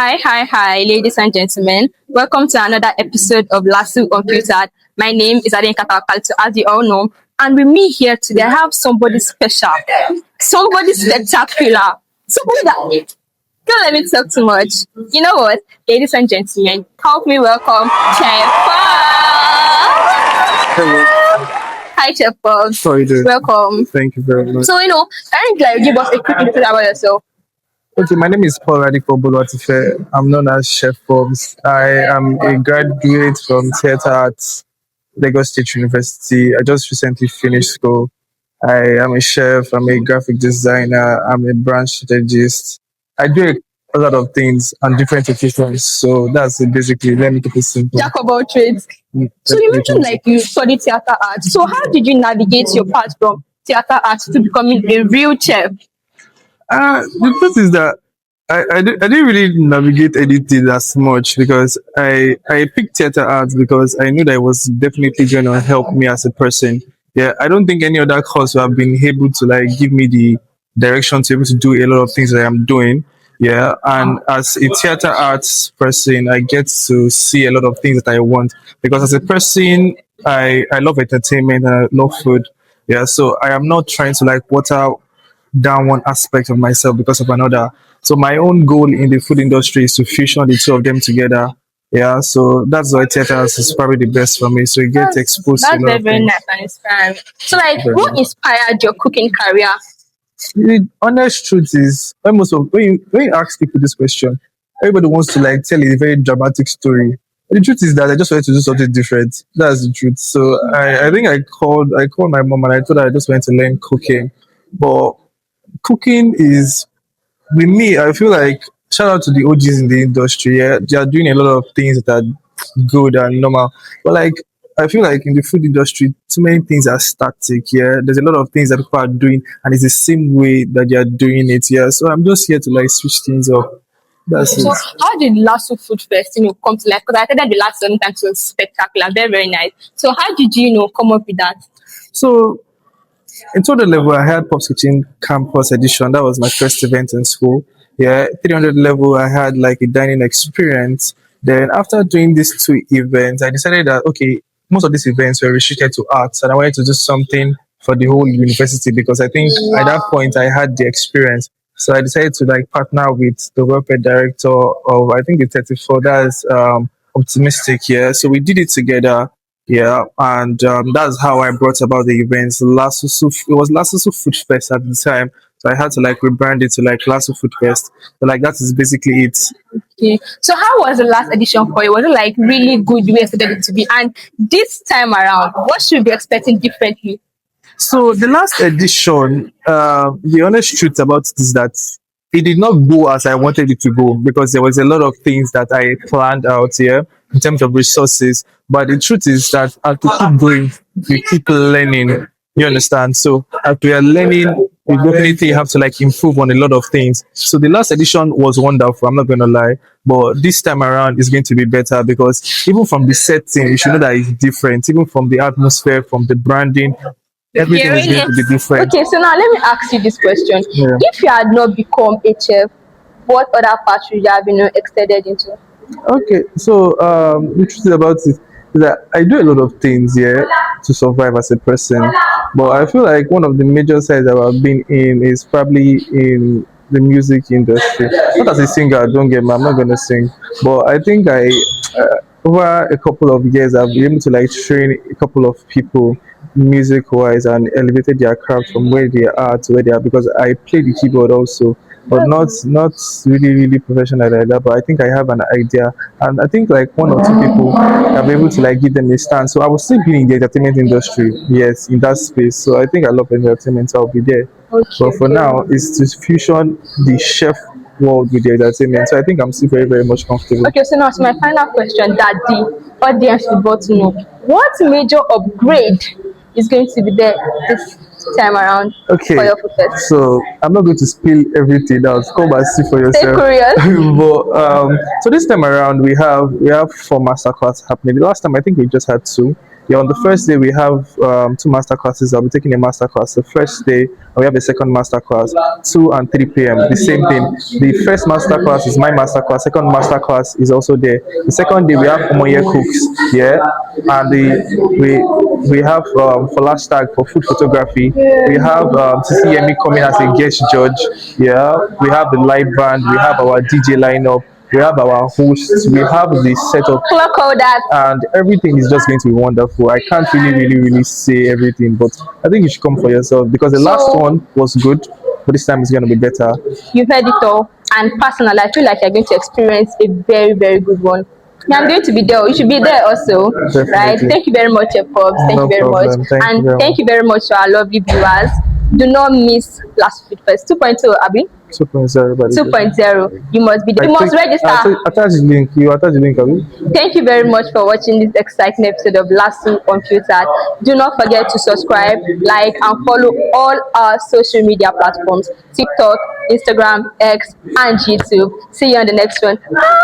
Hi, ladies and gentlemen. Welcome to another episode of LASU Unfiltered. My name is Aden Katakalto, as you all know. And with me here today, I have somebody special, somebody spectacular, somebody that don't let me talk too much. You know what, ladies and gentlemen, help me welcome Chef Paul. Hello. Hi, Chef Paul. How are you doing? Welcome. Thank you very much. So, can you give us a quick intro about yourself? Okay, my name is Paul Radiko Boluwatife. I'm known as Chef POBS. I am a graduate from Theatre Arts, Lagos State University. I just recently finished school. I am a chef, I'm a graphic designer, I'm a brand strategist. I do a lot of things on different occasions. So that's it basically. Let me keep it simple. Jack of all trades. So you mentioned like you studied theater arts. So how did you navigate your path from theater arts to becoming a real chef? The truth is that I didn't really navigate anything as much because I picked theater arts because I knew that it was definitely going to help me as a person. Yeah, I don't think any other course would have been able to like give me the direction to be able to do a lot of things that I'm doing. Yeah, and as a theater arts person, I get to see a lot of things that I want because as a person, I love entertainment and I love food. Yeah, so I am not trying to like water down one aspect of myself because of another. So my own goal in the food industry is to fusion the two of them together. Yeah, so that's why theater is probably the best for me. So you get exposed to a That's lot very, of very things. nice and inspiring. So like Very what much. inspired your cooking career? The honest truth is, when you ask people this question, everybody wants to like tell a very dramatic story. The truth is that I just wanted to do something different. That's the truth. So I think I called my mom and I told her I just wanted to learn cooking. But cooking is with me, I feel like shout out to the OGs in the industry. Yeah, they are doing a lot of things that are good and normal. But like, I feel like in the food industry, too many things are static. Yeah, there's a lot of things that people are doing, and it's the same way that they are doing it. Yeah, so I'm just here to like switch things up. That's So it. how did LASU Food Fest, come to life? Because I thought that the last sometimes was spectacular, very, very nice. So how did you, come up with that? So in total level, I had Pops Kitchen Campus Edition. That was my first event in school. Yeah, 300 level, I had like a dining experience. Then after doing these two events, I decided that okay, most of these events were restricted to arts, and I wanted to do something for the whole university because I think at that point I had the experience. So I decided to like partner with the welfare director of I think the 34. That's optimistic. Yeah, so we did it together. Yeah, and that's how I brought about the events. Lasusu, it was Lasusu Food Fest at the time, so I had to like rebrand it to like Lasso Food Fest. So like that is basically it. Okay. So how was the last edition for you? Was it like really good the way you expected it to be? And this time around, what should we be expecting differently? So the last edition, the honest truth about it is that it did not go as I wanted it to go because there was a lot of things that I planned out here in terms of resources. But the truth is that as we keep going, we keep learning. You understand? So as we are learning, we definitely have to like improve on a lot of things. So the last edition was wonderful. I'm not gonna lie, but this time around is going to be better because even from the setting, you should know that it's different. Even from the atmosphere, from the branding, everything is going to be different. Okay, so now let me ask you this question. Yeah. If you had not become a chef, what other path should you have, extended into? Okay, so the truth about it is that I do a lot of things here to survive as a person, but I feel like one of the major sides that I've been in is probably in the music industry. Not as a singer, don't get me, I'm not gonna sing, but I think over a couple of years I've been able to like train a couple of people music wise and elevated their craft from where they are to where they are because I play the keyboard also but not really professional like that. But I think I have an idea, and I think like one or two people I'll be able to like give them a stand. So I will still be in the entertainment industry, yes, in that space. So I think I love entertainment, so I'll be there. But for now, it's to fusion the chef world with the entertainment. So I think I'm still very much comfortable. Okay, so now to my final question that the audience will want to know. What major upgrade is going to be there this time around for Okay, your food fest? so I'm not going to spill everything out. Come and see for Stay yourself. curious. But so this time around we have four masterclass happening. The last time I think we just had two. Yeah, on the first day we have two master classes. I'll be taking a master class. The first day and we have a second master class, 2 and 3 p.m. The same thing. The first master class is my master class. Second master class is also there. The second day we have Omoye cooks. Yeah, and we have for last tag for food photography. We have CCME coming as a guest judge. Yeah, we have the live band. We have our DJ lineup. We have our hosts. We have the setup Clock all that. and everything is just going to be wonderful. I can't really say everything, but I think you should come for yourself because the last So one was good, but this time it's going to be better. you've heard it all. And personally, I feel like you're going to experience a very, very good one. Yeah, I'm going to be there. You should be there also, right? Definitely. Thank you very much, Pops. Thank No you very much. problem. Thank you And very thank much. you very much to our lovely viewers. Do not miss Last Food Fest 2.0, Abby. 2.0, everybody. 2.0. You must be there. You must register. Attach the link. You attach the link, Abi? Thank you very much for watching this exciting episode of LASU Unfiltered. Do not forget to subscribe, like, and follow all our social media platforms: TikTok, Instagram, X, and YouTube. See you on the next one. Bye.